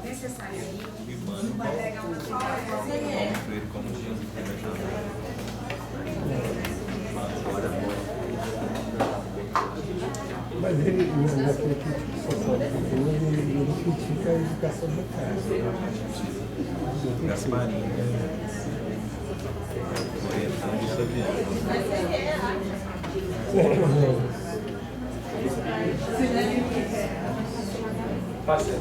necessário. Não vai pegar uma Mas ele, naquele crítico social do futuro, ele critica a educação do cara. Gasparinho. Orientando isso adiante. Passa.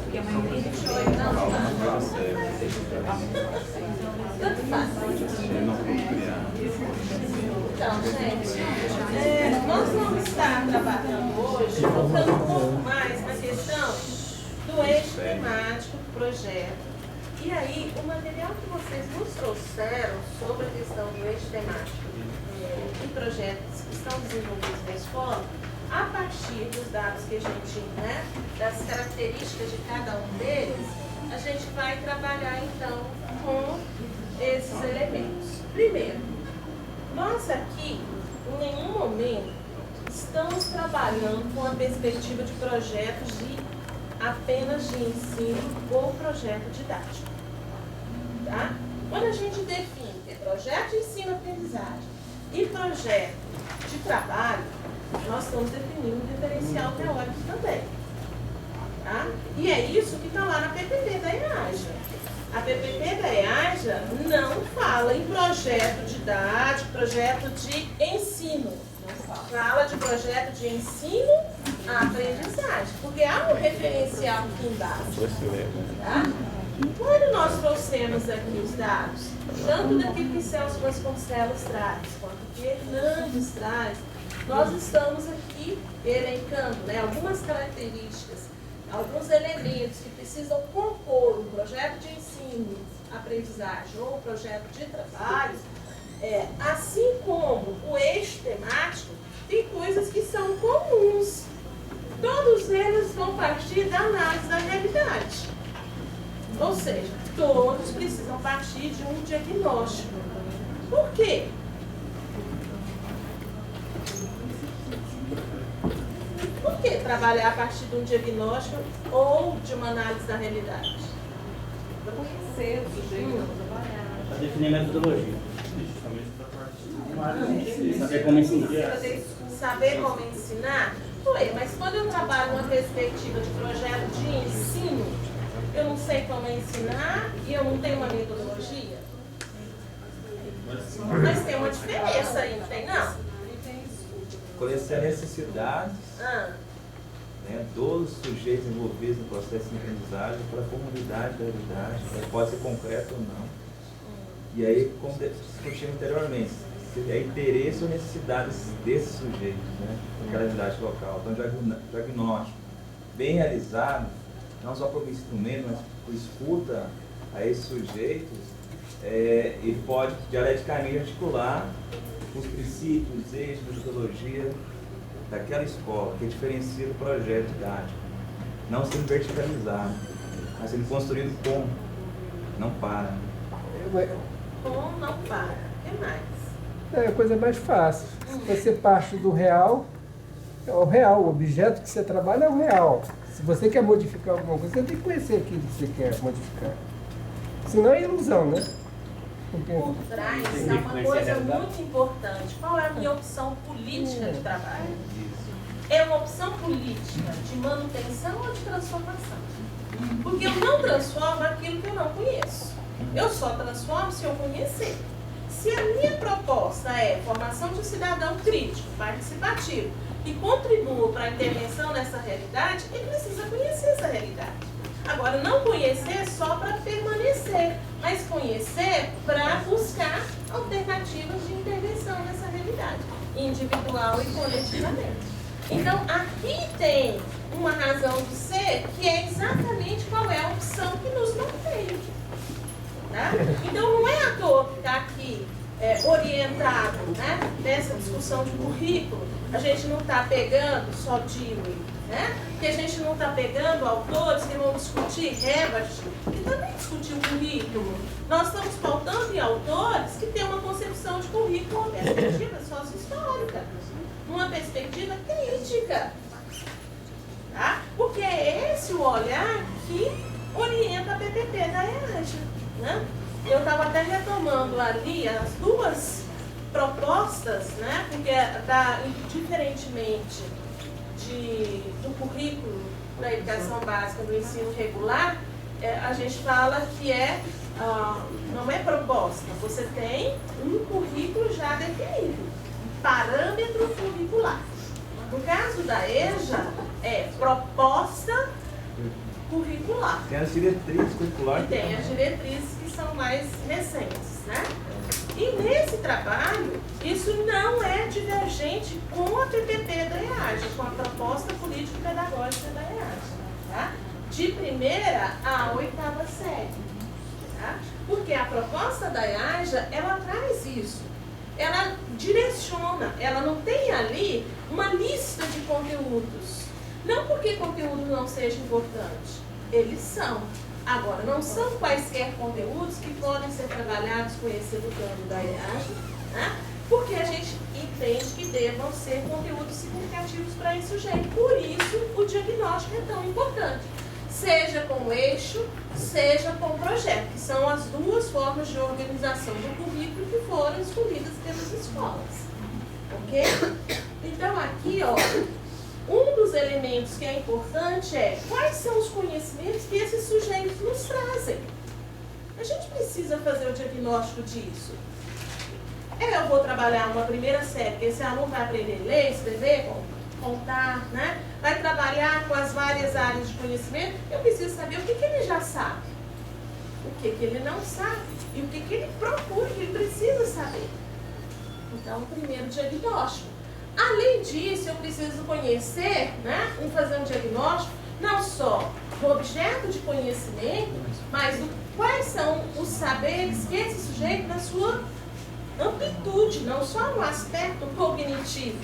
Tanto faz. Então, gente, nós vamos estar trabalhando hoje, focando um pouco mais na questão do eixo temático do projeto. E aí, o material que vocês nos trouxeram sobre a questão do eixo temático e projetos que estão desenvolvidos na escola, a partir dos dados que a gente, das características de cada um deles, a gente vai trabalhar então com esses elementos. Primeiro, nós aqui, em nenhum momento, estamos trabalhando com a perspectiva de projetos apenas de ensino ou projeto didático. Tá? Quando a gente define que é projeto de ensino-aprendizagem e projeto de trabalho, nós estamos definindo um diferencial teórico também. Tá? E é isso que está lá na PPP da EAJA. A PPP da EAJA não fala em projeto didático, projeto de ensino. Fala de projeto de ensino à aprendizagem, porque há um referencial aqui embaixo. Tá? Quando nós trouxemos aqui os dados, tanto daquilo que Celso Vasconcelos traz, quanto que Hernandes traz, nós estamos aqui elencando algumas características, alguns elementos que precisam compor um projeto de ensino, aprendizagem ou um projeto de trabalho, assim como o eixo temático, tem coisas que são comuns. Todos eles vão partir da análise da realidade. Ou seja, todos precisam partir de um diagnóstico. Por quê? Por que trabalhar a partir de um diagnóstico ou de uma análise da realidade? Para conhecer o sujeito que trabalhar. Para definir a metodologia. Saber como ensinar. Saber como ensinar? Ué, mas quando eu trabalho uma perspectiva de projeto de ensino, eu não sei como ensinar e eu não tenho uma metodologia? Mas tem uma diferença aí, não tem não? Conhecer as necessidades dos sujeitos envolvidos no processo de aprendizagem para a comunidade da realidade, pode ser concreto ou não. E aí, como discutimos anteriormente, se é interesse ou necessidade desses sujeitos, naquela realidade local. Então, diagnóstico bem realizado, não só por instrumento, mas por escuta a esses sujeitos, ele pode dialeticamente articular os princípios, eixos, metodologia daquela escola, que diferencia do projeto didático, não sendo verticalizado, mas sendo construído como, não para. Como não para, é mais. É a coisa mais fácil. Se você parte do real, é o real, o objeto que você trabalha é o real. Se você quer modificar alguma coisa, você tem que conhecer aquilo que você quer modificar. Senão é ilusão, né? Por trás é uma coisa muito importante. Qual é a minha opção política de trabalho? É uma opção política de manutenção ou de transformação? Porque eu não transformo aquilo que eu não conheço. Eu só transformo se eu conhecer. Se a minha proposta é formação de um cidadão crítico, participativo, que contribua para a intervenção nessa realidade, ele precisa conhecer essa realidade. Agora, não conhecer só para permanecer, mas conhecer para buscar alternativas de intervenção nessa realidade, individual e coletivamente. Então, aqui tem uma razão de ser que é exatamente qual é a opção que nos mantém. Tá? Então, não é à toa que está aqui orientado nessa discussão de currículo, a gente não está pegando só Dewey, que a gente não está pegando autores que vão discutir Herbert, que também discutiu currículo. Nós estamos pautando em autores que têm uma concepção de currículo, uma perspectiva sócio-histórica, uma perspectiva crítica. Tá? Porque é esse esse o olhar que orienta a PPP da EAGE, né? Eu estava até retomando ali as duas propostas, né? Porque diferentemente do currículo da educação básica do ensino regular, a gente fala que não é proposta, você tem um currículo já definido, parâmetro curricular. No caso da EJA, é proposta curricular. Tem as diretrizes curriculares. E tem as diretrizes que são mais recentes, né? E nesse trabalho, isso não é divergente com a PPP da EAGE, com a proposta político-pedagógica da EAGE, tá? De primeira à 8ª série, tá? Porque a proposta da EAGE, ela traz isso. Ela direciona, ela não tem ali uma lista de conteúdos. Não porque conteúdo não seja importante, eles são. Agora, não são quaisquer conteúdos que podem ser trabalhados com esse educando da EAGE, né? Porque a gente entende que devam ser conteúdos significativos para esse sujeito. Por isso, o diagnóstico é tão importante. Seja com eixo, seja com projeto, que são as duas formas de organização do currículo que foram escolhidas pelas escolas. Ok? Então, aqui, ó, um dos elementos que é importante é quais são os conhecimentos que esses sujeitos nos trazem. A gente precisa fazer o diagnóstico disso. Eu vou trabalhar uma primeira série, que esse aluno vai aprender a ler, escrever, contar, né? Vai trabalhar com as várias áreas de conhecimento. Eu preciso saber o que ele já sabe, o que ele não sabe e o que ele procura, o que ele precisa saber. Então, o primeiro diagnóstico. Além disso, eu preciso conhecer, né, fazer um diagnóstico, não só do objeto de conhecimento, mas quais são os saberes que esse sujeito, na sua amplitude, não só no aspecto cognitivo,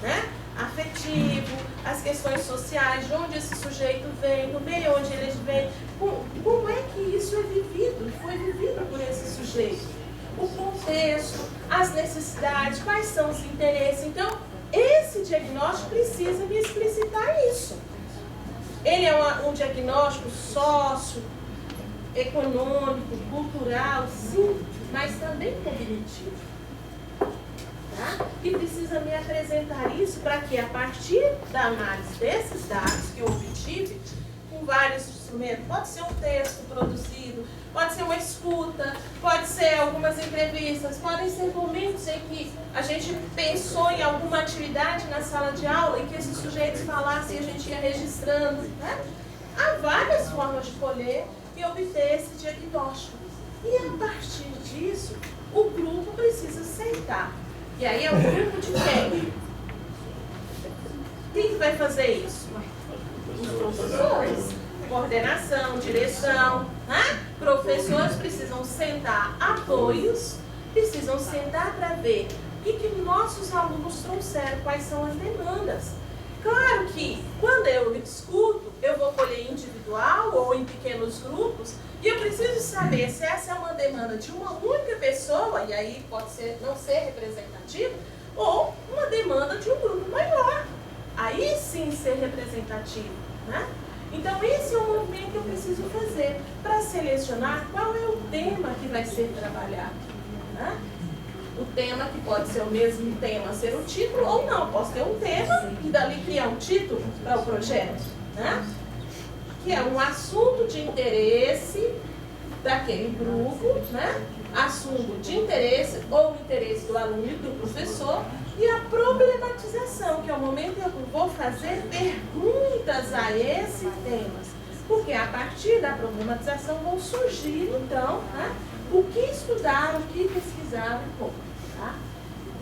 né, afetivo, as questões sociais, de onde esse sujeito vem, do meio onde ele vem, como é que isso é vivido, foi vivido por esse sujeito. O contexto, as necessidades, quais são os interesses. Então, esse diagnóstico precisa me explicitar isso. Ele é um diagnóstico socioeconômico, cultural, sim, mas também cognitivo. Tá? E precisa me apresentar isso para que, a partir da análise desses dados que eu obtive, com vários instrumentos, pode ser um texto produzido, pode ser uma escuta, pode ser algumas entrevistas, podem ser momentos em que a gente pensou em alguma atividade na sala de aula em que esses sujeitos falassem e a gente ia registrando, né? Há várias formas de colher e obter esse diagnóstico. E a partir disso, o grupo precisa sentar. E aí é um grupo de quem? Quem vai fazer isso? Os professores. Coordenação, direção, né? Professores precisam sentar, apoios, precisam sentar para ver o que nossos alunos trouxeram, quais são as demandas. Claro que quando eu escuto, eu vou colher individual ou em pequenos grupos, e eu preciso saber se essa é uma demanda de uma única pessoa, e aí pode não ser representativo, ou uma demanda de um grupo maior. Aí sim ser representativo, né? Então, esse é o movimento que eu preciso fazer para selecionar qual é o tema que vai ser trabalhado, né? O tema que pode ser o mesmo tema, ser o título, ou não. Posso ter um tema e dali criar um título para o projeto, né? Que é um assunto de interesse daquele grupo, né? Assunto de interesse ou interesse do aluno e do professor, e a problematização, que é o momento que eu vou fazer perguntas a esse tema. Porque a partir da problematização vão surgir, então, né, o que estudaram, o que pesquisaram, como. Tá?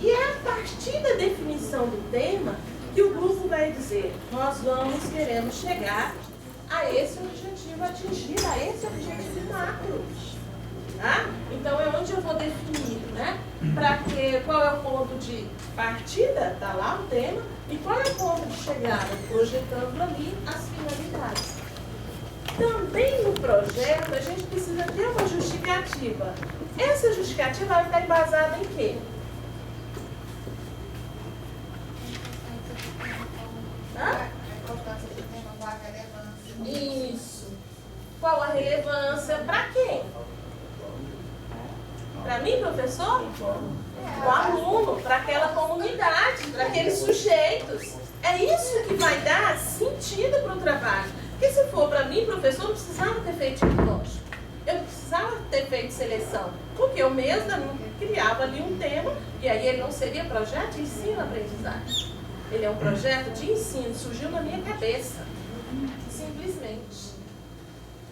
E é a partir da definição do tema que o grupo vai dizer, nós queremos chegar a esse objetivo, atingir a esse objetivo macro. Tá? Então é onde eu vou definir, né? Qual é o ponto de partida, está lá o tema, e qual é o ponto de chegada, projetando ali as finalidades. Também no projeto a gente precisa ter uma justificativa. Essa justificativa vai estar embasada em quê? Qual a relevância? Para quem? Para mim, professor? O aluno, para aquela comunidade, para aqueles sujeitos. É isso que vai dar sentido para o trabalho. Porque se for para mim, professor, não precisava ter feito diagnóstico. Eu não precisava ter feito seleção. Porque eu mesma criava ali um tema, e aí ele não seria projeto de ensino-aprendizagem. Ele é um projeto de ensino, surgiu na minha cabeça. Simplesmente.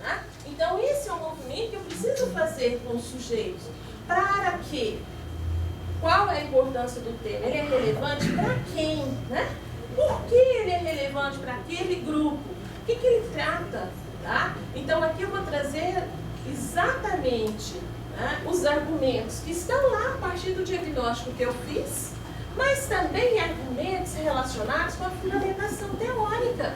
Tá? Então, esse é um movimento que eu preciso fazer com os sujeitos. Para quê? Qual é a importância do tema? Ele é relevante para quem? Né? Por que ele é relevante para aquele grupo? O que ele trata? Tá? Então, aqui eu vou trazer exatamente, né, os argumentos que estão lá a partir do diagnóstico que eu fiz, mas também argumentos relacionados com a fundamentação teórica.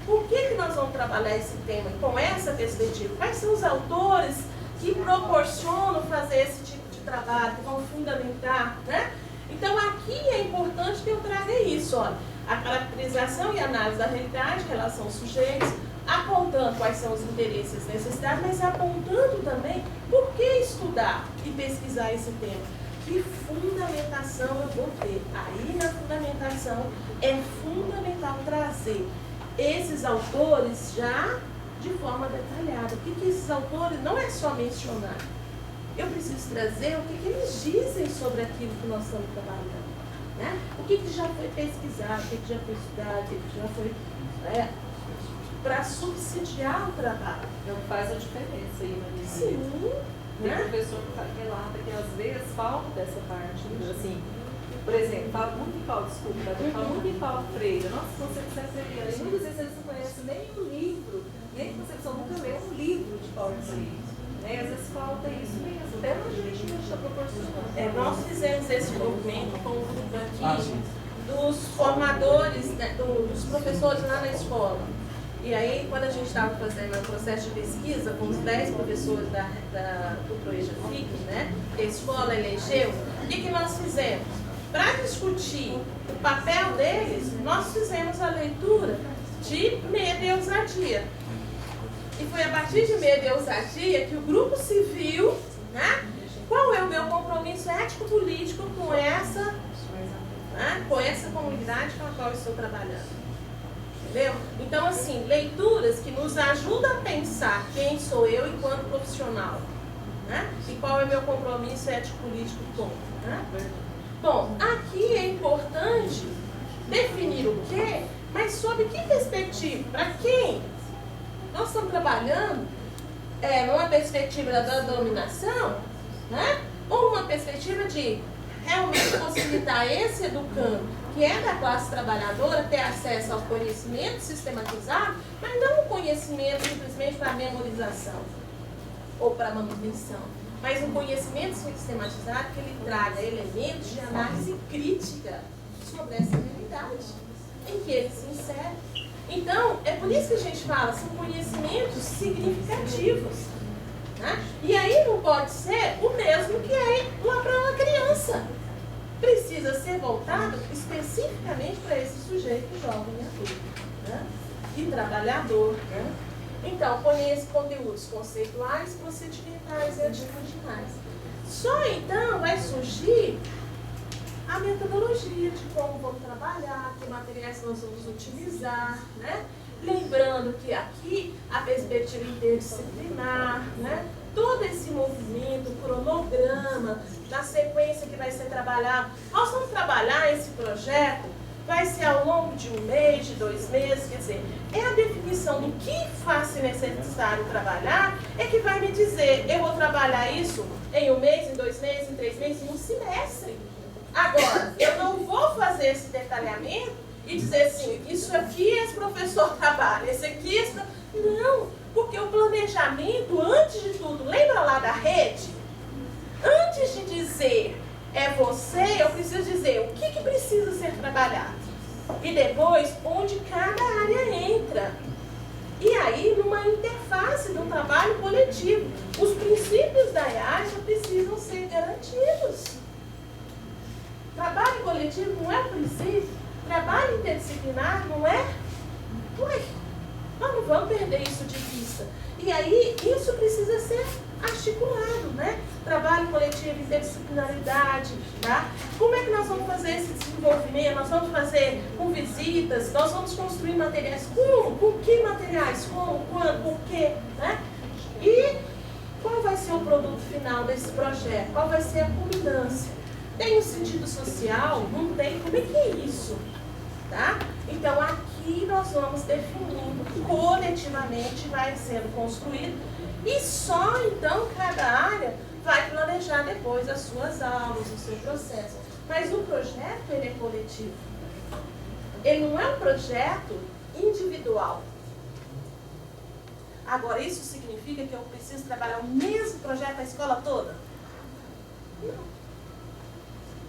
Por que nós vamos trabalhar esse tema com essa perspectiva? Quais são os autores que proporcionam fazer esse tipo de trabalho, que vão fundamentar, né? Então, aqui é importante que eu traga isso, olha, a caracterização e análise da realidade em relação aos sujeitos, apontando quais são os interesses e necessidades, mas apontando também por que estudar e pesquisar esse tema. Que fundamentação eu vou ter? Aí, na fundamentação, é fundamental trazer esses autores já de forma detalhada. O que esses autores não é só mencionar. Eu preciso trazer o que eles dizem sobre aquilo que nós estamos trabalhando. Né? O que já foi pesquisado, o que já foi estudado, o que já foi... para subsidiar o trabalho. Não faz a diferença aí, Maria. Sim. Tem Né? professor que relata que às vezes falta dessa parte, assim, por exemplo, fala muito em Paulo, desculpa, fala muito em Paulo Freire. Nossa, concepção freiriana. E muitas vezes eles não conhecem nem o livro, nem concepção, nunca leu um livro de Paulo Freire. Né? Às vezes falta isso mesmo, até no gente não está proporcionando. Nós fizemos esse movimento com um grupo aqui dos formadores, né, dos professores lá na escola. E aí, quando a gente estava fazendo o processo de pesquisa com os 10 professores do Proeja FIC, né, que a escola elegeu, o que nós fizemos? Para discutir o papel deles, nós fizemos a leitura de Medo e Ousadia. E foi a partir de Medo e Ousadia que o grupo se viu, né, qual é o meu compromisso ético-político com essa, né, com essa comunidade com a qual eu estou trabalhando. Entendeu? Então, assim, leituras que nos ajudam a pensar quem sou eu enquanto profissional, né? E qual é o meu compromisso ético-político com. Né? Bom, aqui é importante definir o quê, mas sob que perspectiva? Para quem? Nós estamos trabalhando numa perspectiva da dominação, né? Ou uma perspectiva de realmente possibilitar esse educando que é da classe trabalhadora, ter acesso ao conhecimento sistematizado, mas não o conhecimento simplesmente para memorização ou para manutenção, mas um conhecimento sistematizado que ele traga elementos de análise crítica sobre essa realidade em que ele se insere. Então, é por isso que a gente fala, são conhecimentos significativos. Né? E aí não pode ser o mesmo que é lá para uma criança. Precisa ser voltado especificamente para esse sujeito jovem e adulto, né? E trabalhador. Né? Então, conheça conteúdos conceituais, procedimentais e atitudinais. Só então vai surgir a metodologia de como vamos trabalhar, que materiais nós vamos utilizar, né? Lembrando que aqui a perspectiva interdisciplinar, né? Todo esse movimento, o cronograma, na sequência que vai ser trabalhado. Nós vamos trabalhar esse projeto, vai ser ao longo de 1 mês, de 2 meses, quer dizer, é a definição do que faz necessário trabalhar, é que vai me dizer, eu vou trabalhar isso em 1 mês, em 2 meses, em 3 meses, em 1 semestre. Agora, eu não vou fazer esse detalhamento e dizer assim, isso aqui esse professor trabalha, esse aqui... Não, porque o planejamento, antes de tudo, lembra lá da rede? Antes de dizer é você, eu preciso dizer o que precisa ser trabalhado. E depois, onde cada área entra. E aí, numa interface de um trabalho coletivo. Os princípios da IASA precisam ser garantidos. Trabalho coletivo não é princípio. Trabalho interdisciplinar não é? Ué, Nós não vamos perder isso de vista. E aí, isso precisa ser articulado, né? Trabalho coletivo, interdisciplinaridade, tá? Como é que nós vamos fazer esse desenvolvimento? Nós vamos fazer com visitas, nós vamos construir materiais. Como? Com que materiais? Como? Quando? Por quê? Né? E qual vai ser o produto final desse projeto? Qual vai ser a culminância? Tem um sentido social? Não tem? Como é que é isso? Tá? Então, aqui nós vamos definindo, coletivamente vai sendo construído, e só então cada área vai planejar depois as suas aulas, o seu processo. Mas o projeto, ele é coletivo. Ele não é um projeto individual. Agora, isso significa que eu preciso trabalhar o mesmo projeto na escola toda? Não.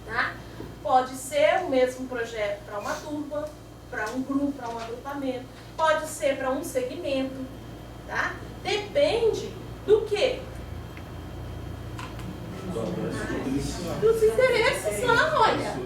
Tá? Pode ser o mesmo projeto para uma turma, para um grupo, para um agrupamento. Pode ser para um segmento. Tá? Depende do quê? Dos interesses lá, olha.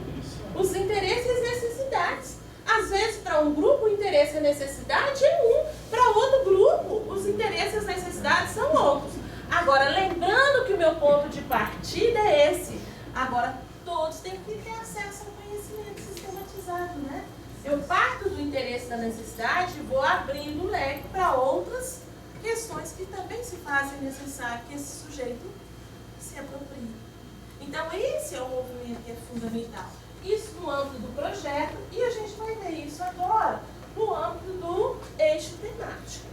Os interesses e as necessidades. Às vezes, para um grupo, o interesse e a necessidade é um. Para outro grupo, os interesses e as necessidades são outros. Agora, lembrando que o meu ponto de partida é esse. Agora, todos têm que ter acesso ao conhecimento sistematizado, né? Eu parto do interesse e da necessidade e vou abrindo o leque para outras questões que também se fazem necessário que esse sujeito se aproprie. Então, esse é o movimento que é fundamental. Isso no âmbito do projeto, e a gente vai ver isso agora no âmbito do eixo temático.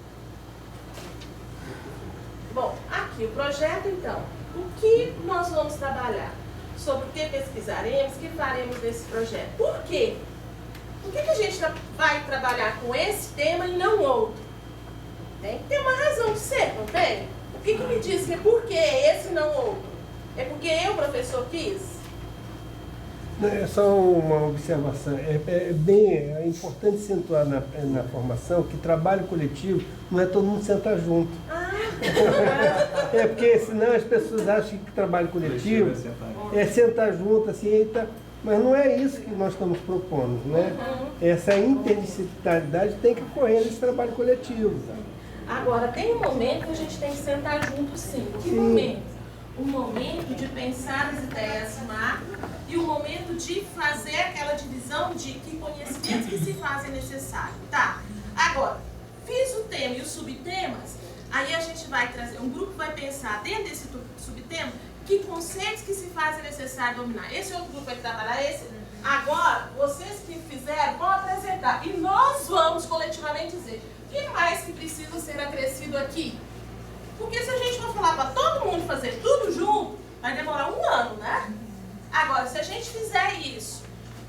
Bom, aqui o projeto, então. O que nós vamos trabalhar? Sobre o que pesquisaremos, o que faremos nesse projeto. Por quê? Por que a gente vai trabalhar com esse tema e não outro? Tem que ter uma razão de ser, não tem? O que me diz que é por que esse e não outro? É porque eu, professor, quis? É só uma observação. É importante acentuar na formação que trabalho coletivo não é todo mundo sentar junto. É porque senão as pessoas acham que trabalho coletivo é sentar junto, assim, eita, mas não é isso que nós estamos propondo, né? Essa interdisciplinaridade tem que ocorrer nesse trabalho coletivo. Agora, tem um momento que a gente tem que sentar junto, sim. Que momento? O momento de pensar as ideias macro e o momento de fazer aquela divisão de que conhecimentos que se fazem necessário. Tá, agora, fiz o tema e os subtemas, aí a gente vai trazer, um grupo vai pensar dentro desse subtema que conceitos que se fazem necessário dominar. Esse outro grupo vai trabalhar esse. Agora, vocês que fizeram vão apresentar e nós vamos coletivamente dizer o que mais que precisa ser acrescido aqui. Porque se a gente for falar para todo mundo fazer tudo junto, vai demorar um ano, né? Agora, se a gente fizer isso,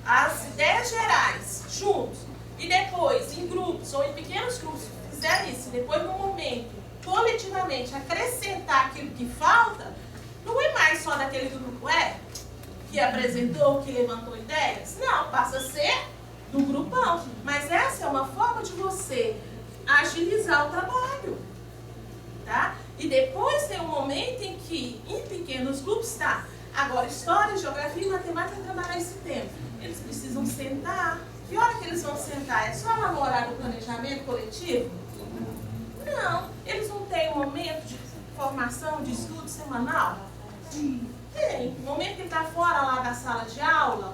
as ideias gerais, juntos, e depois, em grupos ou em pequenos grupos, fizer isso, e depois, no momento, coletivamente, acrescentar aquilo que falta, não é mais só daquele grupo, que apresentou, que levantou ideias. Não, passa a ser do grupão. Mas essa é uma forma de você agilizar o trabalho. Tá? E depois tem um momento em que, em pequenos grupos, tá? Agora, história, geografia e matemática trabalhar esse tema. Eles precisam sentar. Que hora que eles vão sentar? É só lá no horário do planejamento coletivo? Não. Eles não têm um momento de formação, de estudo semanal? Tem. No momento que ele está fora lá da sala de aula,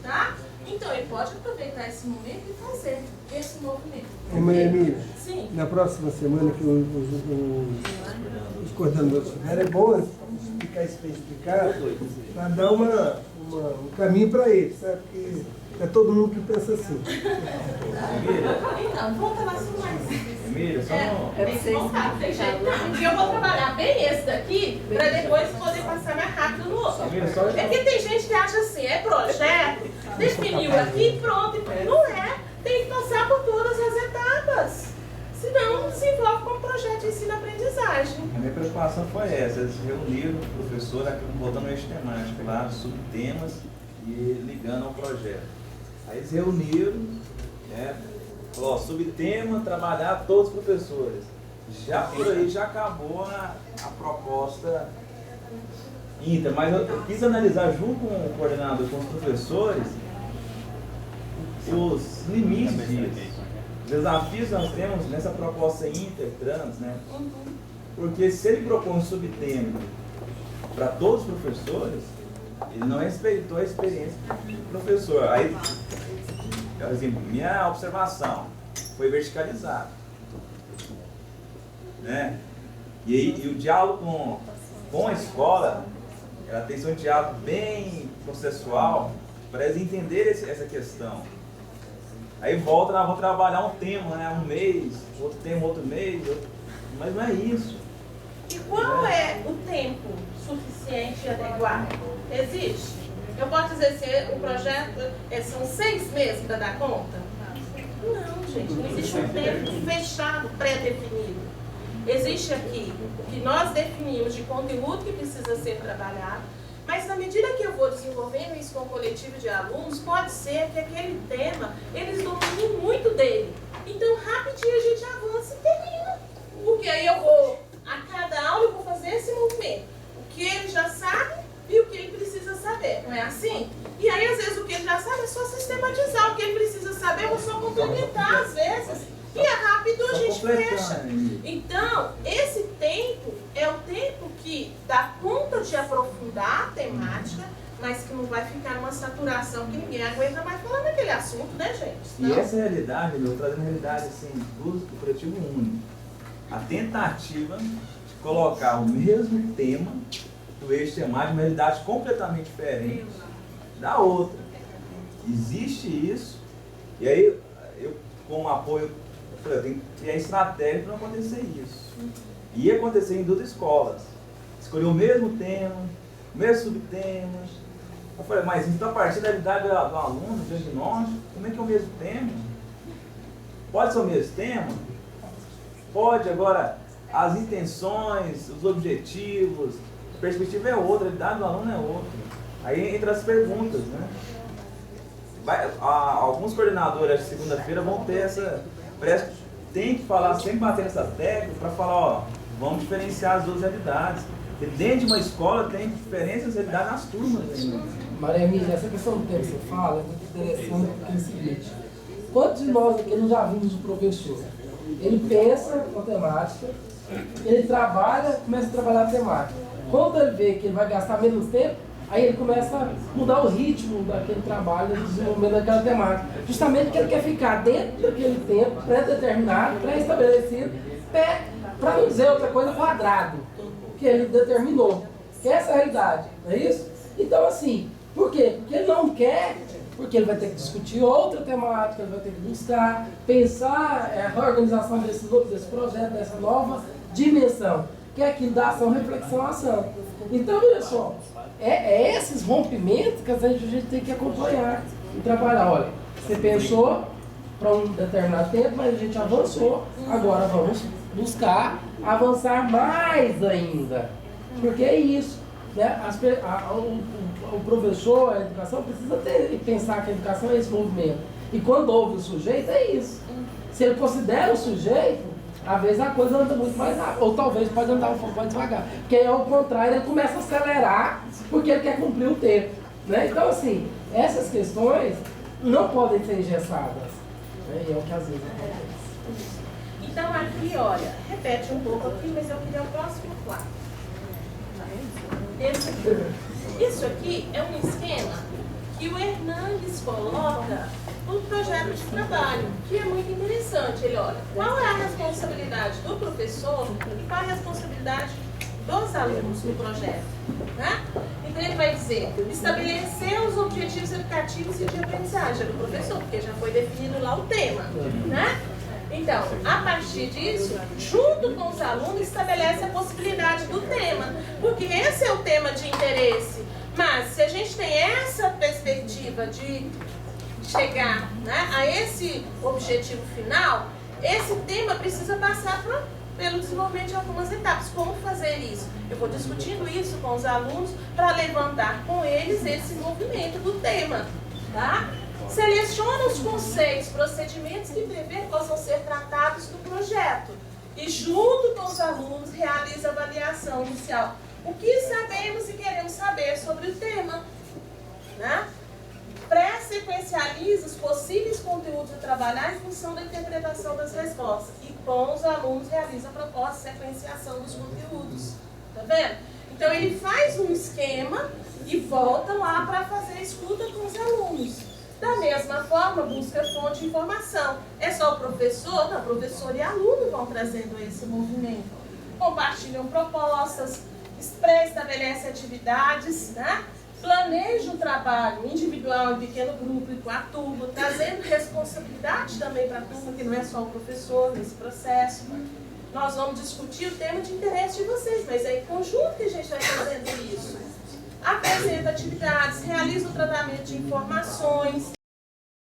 tá? Então, ele pode aproveitar esse momento e fazer esse movimento. Maria Emília, Sim. na próxima semana que os coordenadores estiverem, é bom explicar isso bem explicado, para dar um caminho para eles, sabe? Porque é todo mundo que pensa assim. Então, volta lá assim mais. Emília, só Tem jeito não. Porque eu vou trabalhar bem esse daqui, para depois poder passar mais rápido no outro. É que tem gente que acha assim, é projeto, definiu aqui e pronto. Não é. Tem que passar por todas as etapas. Senão se envolve com o projeto de ensino-aprendizagem. A minha preocupação foi essa, eles reuniram o professor, botando o eixo temático lá, subtemas e ligando ao projeto. Aí eles reuniram, né? Falou, ó, subtema, trabalhar todos os professores. Já por aí já acabou a proposta íntegra, mas eu quis analisar junto com o coordenador, com os professores, os limites disso. desafios nós temos nessa proposta intertrans, né? Porque se ele propõe um subtema para todos os professores, ele não respeitou a experiência do professor. Aí, por exemplo, minha observação foi verticalizada, né? E o diálogo com a escola, ela tem que ser um diálogo bem processual para eles entenderem essa questão. Aí volta, nós vamos trabalhar um tema, né? Um mês, outro tema, outro mês, mas não é isso. E qual é o tempo suficiente e adequado? Existe? Eu posso dizer se o projeto são 6 meses para dar conta? Não, gente, não existe um tempo fechado, pré-definido. Existe aqui o que nós definimos de conteúdo que precisa ser trabalhado, mas na medida que eu vou desenvolvendo isso com o coletivo de alunos, pode ser que aquele tema, eles dominem muito dele. Então, rapidinho a gente avança e termina. Porque aí eu vou, a cada aula eu vou fazer esse movimento. O que ele já sabe e o que ele precisa saber. Não é assim? E aí, às vezes, o que ele já sabe é só sistematizar. O que ele precisa saber eu vou só complementar, às vezes. E é rápido, a gente fecha. Então, esse tempo é o tempo que dá conta de aprofundar a temática, mas que não vai ficar numa saturação que ninguém aguenta mais falar naquele assunto, né, gente? E essa realidade, eu trazendo a realidade assim, do coletivo único. A tentativa de colocar o mesmo tema do eixo temático, uma realidade completamente diferente da outra. Existe isso, e aí eu, com apoio, eu tenho que criar estratégia para não acontecer isso. Ia acontecer em 2 escolas. Escolher o mesmo tema, o mesmo subtema. Eu falei, mas então a partir da realidade do aluno, do diagnóstico, como é que é o mesmo tema? Pode ser o mesmo tema? Pode, agora as intenções, os objetivos, a perspectiva é outra, a realidade do aluno é outra. Aí entra as perguntas, né? Alguns coordenadores, segunda-feira, vão ter essa... Parece que tem que falar, sempre bater nessa tecla para falar, ó, vamos diferenciar as 2 realidades. Porque dentro de uma escola tem diferenças de realidade nas turmas ainda. Maria Emília, essa questão do tempo que você fala é muito interessante, porque é o seguinte: quantos de nós aqui não já vimos o professor? Ele pensa com a temática, ele trabalha, começa a trabalhar a temática. Quando ele vê que ele vai gastar menos tempo, aí ele começa a mudar o ritmo daquele trabalho, do desenvolvimento daquela temática. Justamente porque ele quer ficar dentro daquele tempo pré-determinado, pré-estabelecido, para não dizer outra coisa, quadrado, que ele determinou. Que essa é a realidade, não é isso? Então, assim, por quê? Porque ele não quer, porque ele vai ter que discutir outra temática, ele vai ter que buscar, pensar a organização desse projeto, dessa nova dimensão, que é aquilo da ação, reflexão, ação. Então, olha só, é esses rompimentos que a gente tem que acompanhar e trabalhar. Olha, você pensou para um determinado tempo, mas a gente avançou, agora vamos buscar avançar mais ainda. Porque é isso, né? O professor, a educação, precisa pensar que a educação é esse movimento. E quando ouve o sujeito, é isso. Se ele considera o sujeito, às vezes a coisa anda muito mais rápido, ou talvez pode andar um pouco mais devagar. Porque aí, ao contrário, ele começa a acelerar, porque ele quer cumprir o tempo. Né? Então, assim, essas questões não podem ser engessadas. Né? E é o que às vezes acontece. Então, aqui, olha, repete um pouco aqui, mas eu queria o próximo quadro. Isso aqui é um esquema que o Hernandes coloca no projeto de trabalho, que é muito interessante. Ele olha, qual é a responsabilidade do professor e qual é a responsabilidade dos alunos no projeto. Né? Então ele vai dizer, estabelecer os objetivos educativos e de aprendizagem do professor, porque já foi definido lá o tema. Né? Então, a partir disso, junto com os alunos, estabelece a possibilidade do tema, porque esse é o tema de interesse. Mas, se a gente tem essa perspectiva de chegar, né, a esse objetivo final, esse tema precisa passar pelo desenvolvimento de algumas etapas. Como fazer isso? Eu vou discutindo isso com os alunos para levantar com eles esse movimento do tema. Tá? Seleciona os conceitos, procedimentos que prevê possam ser tratados no projeto e, junto com os alunos, realiza a avaliação inicial. O que sabemos e queremos saber sobre o tema. Né? pré-sequencializa os possíveis conteúdos a trabalhar em função da interpretação das respostas. E com os alunos realiza a proposta de sequenciação dos conteúdos. Tá vendo? Então ele faz um esquema e volta lá para fazer a escuta com os alunos. Da mesma forma, busca fonte de informação. É só o professor? Não, professor e aluno vão trazendo esse movimento. Compartilham propostas, pré-estabelece atividades, né? Planeja o trabalho individual em pequeno grupo e com a turma, trazendo responsabilidade também para a turma, que não é só o professor nesse processo. Nós vamos discutir o tema de interesse de vocês, mas é em conjunto que a gente vai fazendo isso. Apresenta atividades, realiza o tratamento de informações,